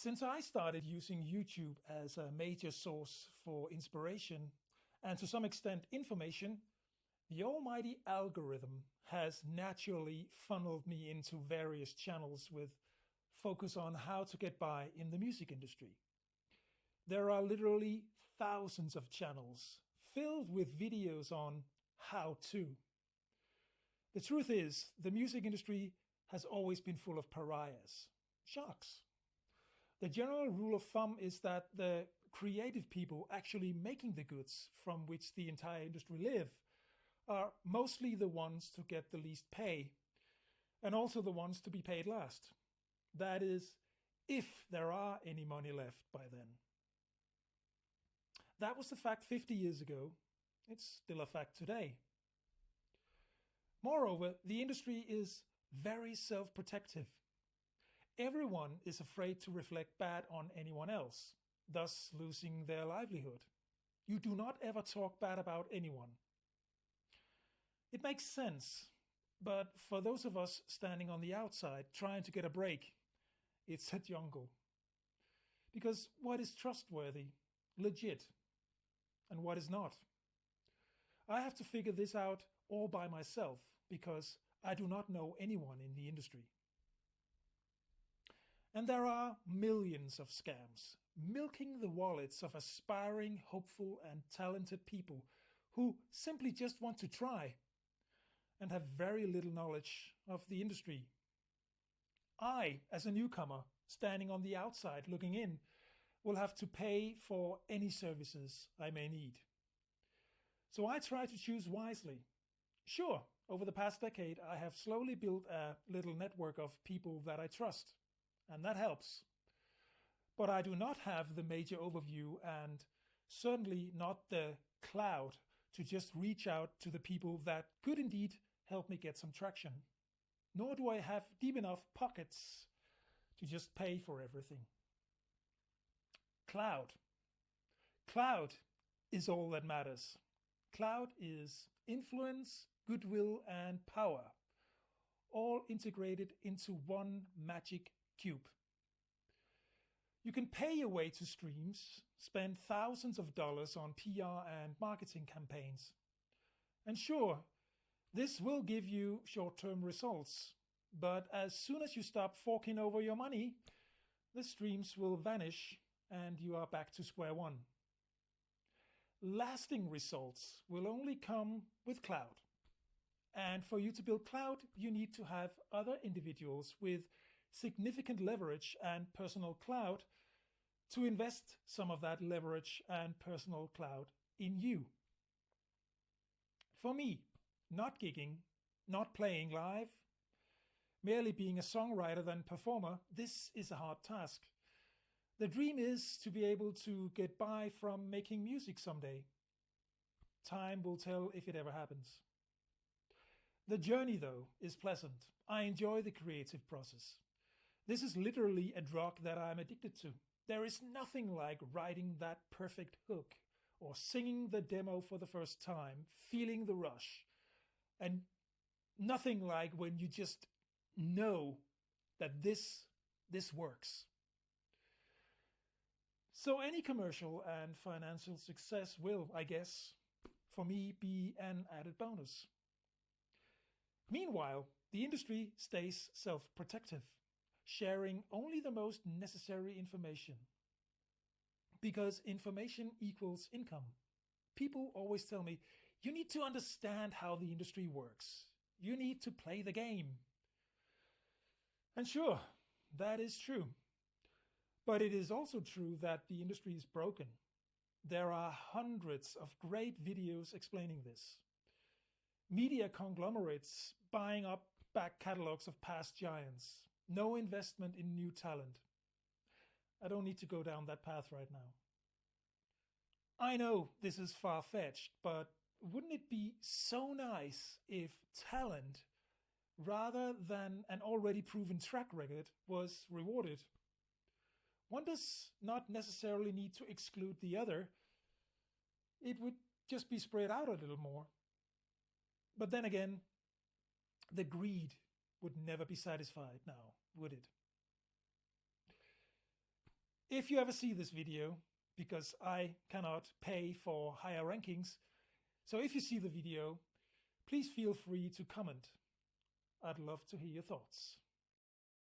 Since I started using YouTube as a major source for inspiration and to some extent information, the almighty algorithm has naturally funneled me into various channels with focus on how to get by in the music industry. There are literally thousands of channels filled with videos on how to. The truth is, the music industry has always been full of pariahs, sharks. The general rule of thumb is that the creative people actually making the goods from which the entire industry live are mostly the ones to get the least pay and also the ones to be paid last. That is, if there are any money left by then. That was the fact 50 years ago. It's still a fact today. Moreover, the industry is very self-protective. Everyone is afraid to reflect bad on anyone else, thus losing their livelihood. You do not ever talk bad about anyone. It makes sense, but for those of us standing on the outside trying to get a break, it's a jungle. Because what is trustworthy, legit, and what is not? I have to figure this out all by myself because I do not know anyone in the industry. And there are millions of scams milking the wallets of aspiring, hopeful, and talented people who simply just want to try and have very little knowledge of the industry. I, as a newcomer, standing on the outside looking in, will have to pay for any services I may need. So I try to choose wisely. Sure, over the past decade, I have slowly built a little network of people that I trust. And that helps. But I do not have the major overview and certainly not the clout to just reach out to the people that could indeed help me get some traction. Nor do I have deep enough pockets to just pay for everything. Clout. Clout is all that matters. Clout is influence, goodwill, and power, all integrated into one magic cube. You can pay your way to streams, spend thousands of dollars on PR and marketing campaigns. And sure, this will give you short-term results, but as soon as you stop forking over your money, the streams will vanish and you are back to square one. Lasting results will only come with clout. And for you to build clout, you need to have other individuals with significant leverage and personal clout to invest some of that leverage and personal clout in you. For me, not gigging, not playing live, merely being a songwriter and performer, this is a hard task. The dream is to be able to get by from making music someday. Time will tell if it ever happens. The journey, though, is pleasant. I enjoy the creative process. This is literally a drug that I'm addicted to. There is nothing like writing that perfect hook or singing the demo for the first time, feeling the rush, and nothing like when you just know that this works. So any commercial and financial success will, I guess, for me, be an added bonus. Meanwhile, the industry stays self-protective, sharing only the most necessary information. Because information equals income. People always tell me, you need to understand how the industry works. You need to play the game. And sure, that is true. But it is also true that the industry is broken. There are hundreds of great videos explaining this. Media conglomerates buying up back catalogs of past giants. No investment in new talent. I don't need to go down that path right now. I know this is far-fetched, but wouldn't it be so nice if talent, rather than an already proven track record, was rewarded? One does not necessarily need to exclude the other. It would just be spread out a little more. But then again, the greed would never be satisfied now, would it? If you ever see this video, because I cannot pay for higher rankings, so if you see the video, please feel free to comment. I'd love to hear your thoughts.